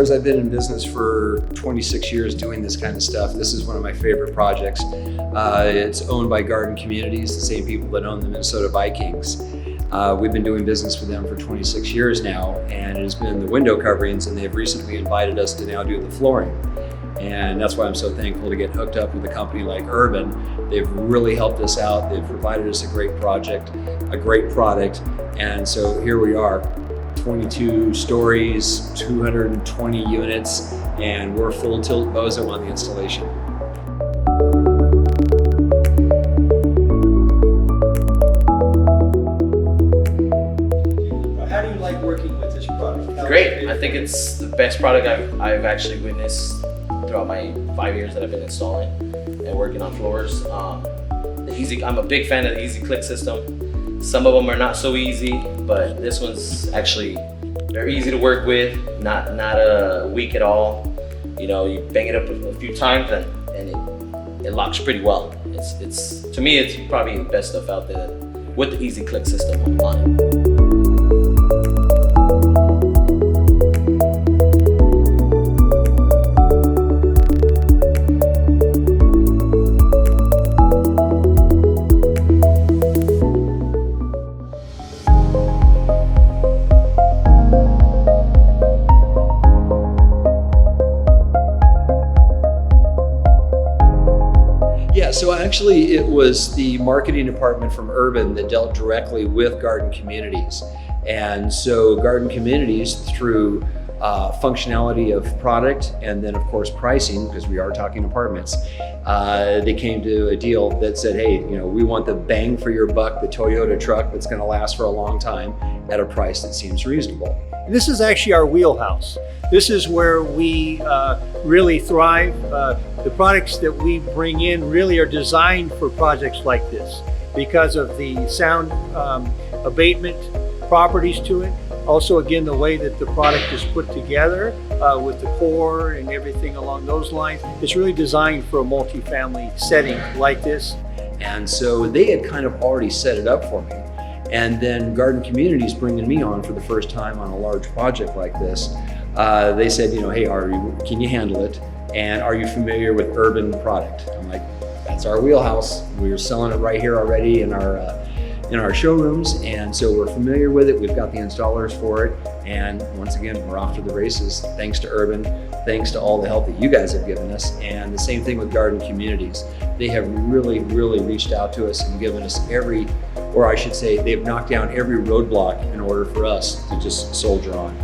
Customers, I've been in business for 26 years doing this kind of stuff. This is one of my favorite projects. It's owned by Garden Communities, the same people that own the Minnesota Vikings. We've been doing business with them for 26 years now, and it has been the window coverings, and they've recently invited us to now do the flooring. And that's why I'm so thankful to get hooked up with a company like Urban. They've really helped us out. They've provided us a great project, a great product. And so here we are, 22 stories, 220 units, and we're full tilt bozo on the installation. How do you like working with this product? Great. I think it's the best product I've actually witnessed throughout my 5 years that I've been installing and working on floors. I'm a big fan of the Easy Click system. Some of them are not so easy, but this one's actually very easy to work with, not weak at all. You know, you bang it up a few times and it locks pretty well. It's to me, it's probably the best stuff out there with the Easy Click system on it. Yeah, so actually it was the marketing department from Urban that dealt directly with Garden Communities. And so Garden Communities, through functionality of product and then of course pricing, because we are talking apartments, they came to a deal that said, hey, you know, we want the bang for your buck, the Toyota truck that's gonna last for a long time at a price that seems reasonable. This is actually our wheelhouse. This is where we really thrive. The products that we bring in really are designed for projects like this because of the sound abatement properties to it. Also, again, the way that the product is put together with the core and everything along those lines. It's really designed for a multifamily setting like this. And so they had kind of already set it up for me. And then Garden Communities bringing me on for the first time on a large project like this. They said, you know, hey, can you handle it? And are you familiar with Urban product? I'm like, that's our wheelhouse. We're selling it right here already in our showrooms, and so we're familiar with it. We've got the installers for it, and once again, we're off to the races. Thanks to Urban, thanks to all the help that you guys have given us, and the same thing with Garden Communities. They have really reached out to us and given us they've knocked down every roadblock in order for us to just soldier on.